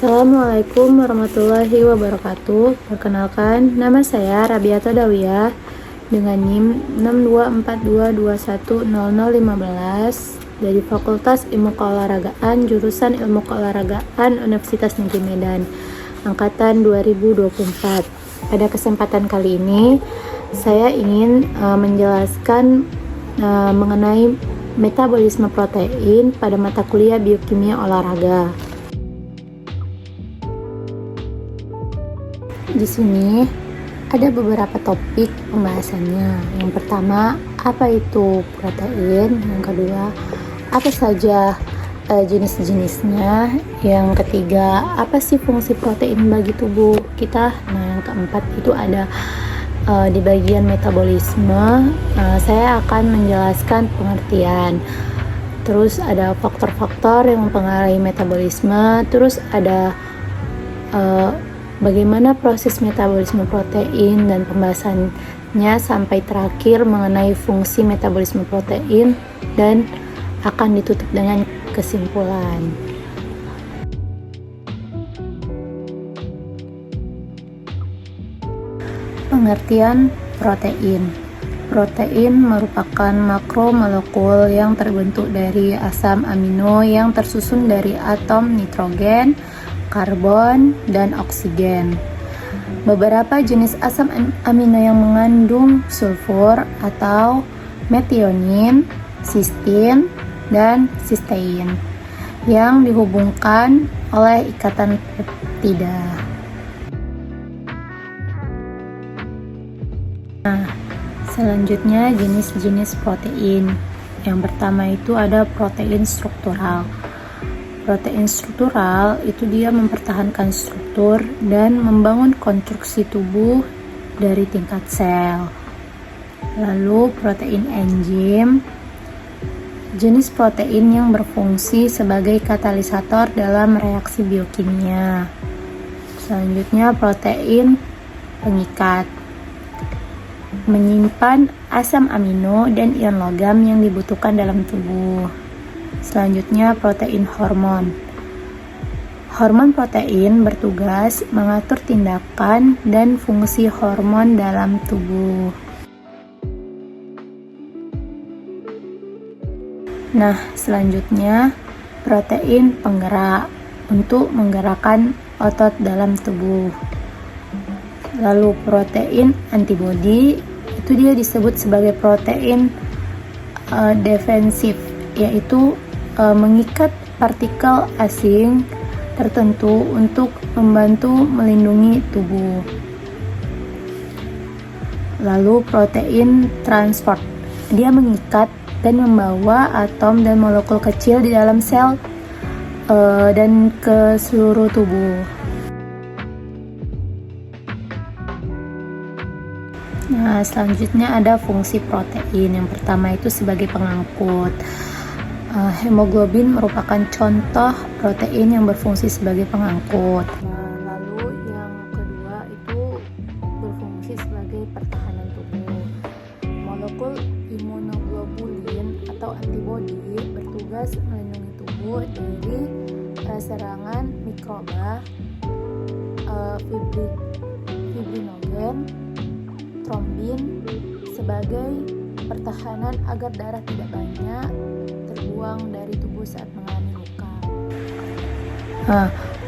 Assalamualaikum warahmatullahi wabarakatuh. Perkenalkan, nama saya Rabiata Dawiyah dengan NIM 6242210015 dari Fakultas Ilmu Keolahragaan jurusan Ilmu Keolahragaan Universitas Negeri Medan angkatan 2024. Pada kesempatan kali ini saya ingin menjelaskan mengenai metabolisme protein pada mata kuliah biokimia olahraga. Di sini ada beberapa topik pembahasannya. Yang pertama, apa itu protein? Yang kedua, apa saja jenis-jenisnya? Yang ketiga, apa sih fungsi protein bagi tubuh kita? Nah, yang keempat itu ada di bagian metabolisme. Saya akan menjelaskan pengertian. Terus ada faktor-faktor yang mempengaruhi metabolisme. Terus ada bagaimana proses metabolisme protein dan pembahasannya sampai terakhir mengenai fungsi metabolisme protein dan akan ditutup dengan kesimpulan. Pengertian protein. Protein merupakan makromolekul yang terbentuk dari asam amino yang tersusun dari atom nitrogen, karbon, dan oksigen. Beberapa jenis asam amino yang mengandung sulfur atau metionin, cysteine, dan cysteine yang dihubungkan oleh ikatan peptida. Nah, selanjutnya jenis-jenis protein. Yang pertama itu ada protein struktural. Protein struktural itu dia mempertahankan struktur dan membangun konstruksi tubuh dari tingkat sel. Lalu protein enzim, jenis protein yang berfungsi sebagai katalisator dalam reaksi biokimia. Selanjutnya protein pengikat, menyimpan asam amino dan ion logam yang dibutuhkan dalam tubuh. Selanjutnya protein hormon. Hormon protein bertugas mengatur tindakan dan fungsi hormon dalam tubuh. Nah, selanjutnya protein penggerak untuk menggerakkan otot dalam tubuh. Lalu protein antibodi itu dia disebut sebagai protein defensif, yaitu mengikat partikel asing tertentu untuk membantu melindungi tubuh. Lalu protein transport, dia mengikat dan membawa atom dan molekul kecil di dalam sel dan ke seluruh tubuh. Nah, selanjutnya ada fungsi protein. Yang pertama itu sebagai pengangkut. Hemoglobin merupakan contoh protein yang berfungsi sebagai pengangkut. Nah, lalu yang kedua itu berfungsi sebagai pertahanan tubuh. Molekul imunoglobulin atau antibodi bertugas melindungi tubuh dari serangan mikroba, fibrinogen, trombin sebagai pertahanan agar darah tidak banyak terbuang dari tubuh saat mengalami luka.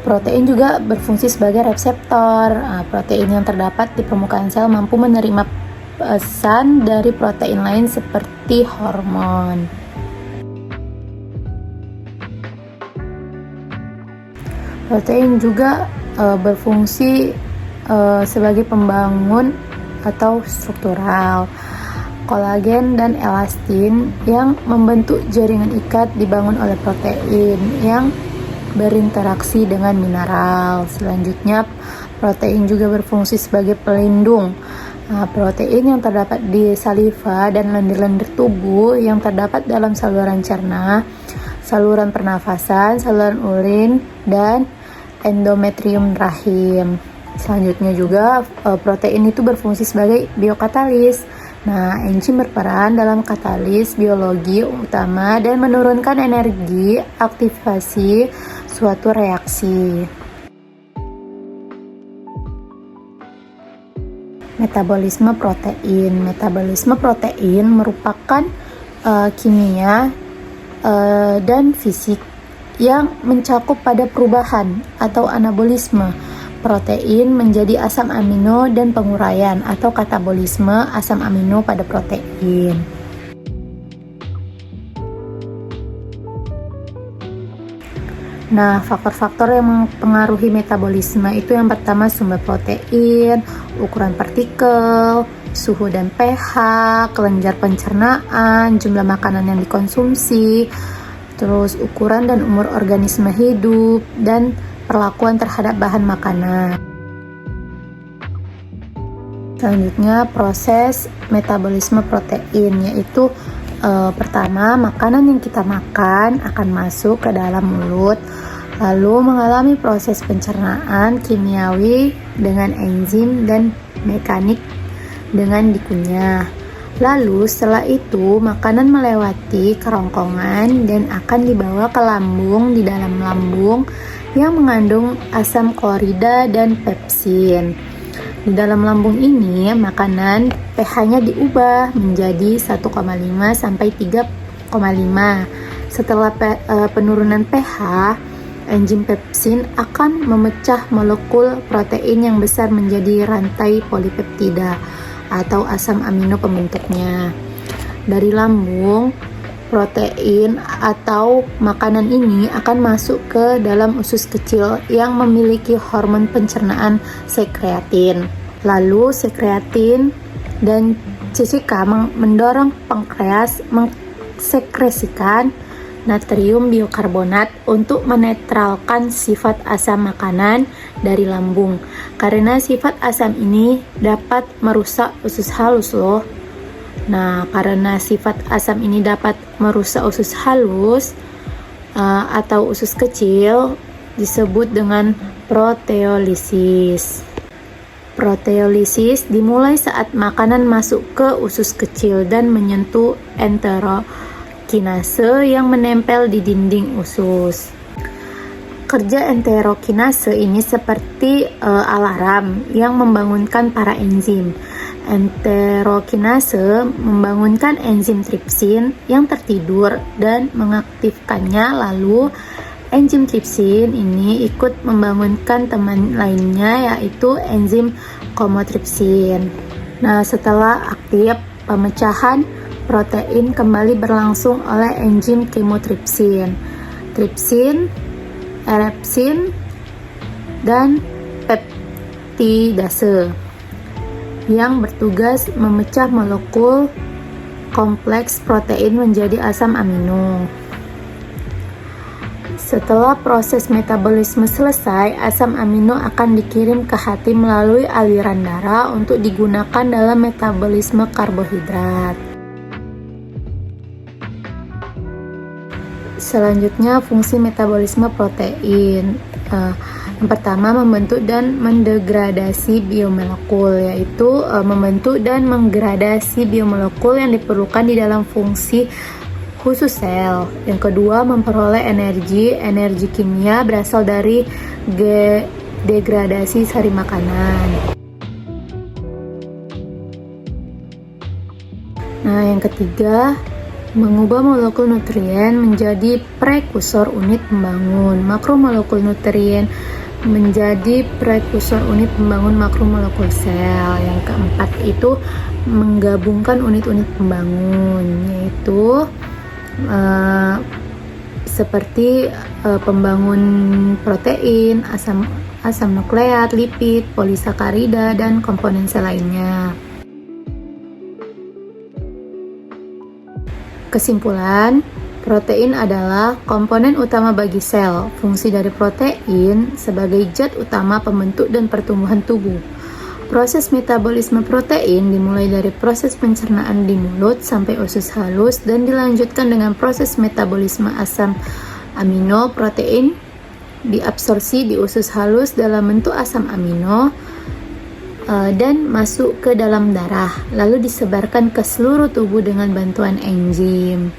Protein juga berfungsi sebagai reseptor. Protein yang terdapat di permukaan sel mampu menerima pesan dari protein lain seperti hormon. Protein juga berfungsi sebagai pembangun atau struktural. Kolagen dan elastin yang membentuk jaringan ikat dibangun oleh protein yang berinteraksi dengan mineral. Selanjutnya, protein juga berfungsi sebagai pelindung. Protein yang terdapat di saliva dan lendir-lendir tubuh yang terdapat dalam saluran cerna, saluran pernafasan, saluran urin, dan endometrium rahim. Selanjutnya juga protein itu berfungsi sebagai biokatalis. Nah, enzim berperan dalam katalis biologi utama dan menurunkan energi aktivasi suatu reaksi. metabolisme protein. Metabolisme protein merupakan kimia dan fisik yang mencakup pada perubahan atau anabolisme protein menjadi asam amino dan penguraian atau katabolisme asam amino pada protein. Nah, faktor-faktor yang mempengaruhi metabolisme itu yang pertama sumber protein, ukuran partikel, suhu dan pH, kelenjar pencernaan, jumlah makanan yang dikonsumsi, terus ukuran dan umur organisme hidup, dan perlakuan terhadap bahan makanan. Selanjutnya proses metabolisme protein, yaitu pertama, makanan yang kita makan akan masuk ke dalam mulut, lalu mengalami proses pencernaan kimiawi dengan enzim dan mekanik dengan dikunyah. Lalu setelah itu makanan melewati kerongkongan dan akan dibawa ke lambung. Di dalam lambung yang mengandung asam klorida dan pepsin. Di dalam lambung ini, makanan pH-nya diubah menjadi 1,5 sampai 3,5. Setelah penurunan pH, enzim pepsin akan memecah molekul protein yang besar menjadi rantai polipeptida atau asam amino pembentuknya. Dari lambung, protein atau makanan ini akan masuk ke dalam usus kecil yang memiliki hormon pencernaan sekreatin. Lalu sekreatin dan CCK mendorong pankreas mengsekresikan natrium biokarbonat untuk menetralkan sifat asam makanan dari lambung. Karena sifat asam ini dapat merusak usus halus loh. Nah, karena sifat asam ini dapat merusak usus halus atau usus kecil, disebut dengan proteolisis. Proteolisis dimulai saat makanan masuk ke usus kecil dan menyentuh enterokinase yang menempel di dinding usus. Kerja enterokinase ini seperti alarm yang membangunkan para enzim. Enterokinase membangunkan enzim tripsin yang tertidur dan mengaktifkannya, lalu enzim tripsin ini ikut membangunkan teman lainnya yaitu enzim komotripsin. Nah, setelah aktif, pemecahan protein kembali berlangsung oleh enzim kemotripsin, tripsin, erepsin, dan peptidase yang bertugas memecah molekul kompleks protein menjadi asam amino. Setelah proses metabolisme selesai, asam amino akan dikirim ke hati melalui aliran darah untuk digunakan dalam metabolisme karbohidrat. Selanjutnya, fungsi metabolisme protein. Yang pertama, membentuk dan mendegradasi biomolekul, yaitu membentuk dan menggradasi biomolekul yang diperlukan di dalam fungsi khusus sel. Yang kedua, memperoleh energi kimia berasal dari degradasi sari makanan. Nah, yang ketiga, mengubah molekul nutrien menjadi prekursor unit pembangun makromolekul nutrien menjadi prekursor unit pembangun makromolekul sel. Yang keempat itu menggabungkan unit-unit pembangun, yaitu seperti pembangun protein, asam nukleat, lipid, polisakarida, dan komponen sel lainnya. Kesimpulan, protein adalah komponen utama bagi sel. Fungsi dari protein sebagai zat utama pembentuk dan pertumbuhan tubuh. Proses metabolisme protein dimulai dari proses pencernaan di mulut sampai usus halus dan dilanjutkan dengan proses metabolisme asam amino. Protein diabsorpsi di usus halus dalam bentuk asam amino dan masuk ke dalam darah, lalu disebarkan ke seluruh tubuh dengan bantuan enzim.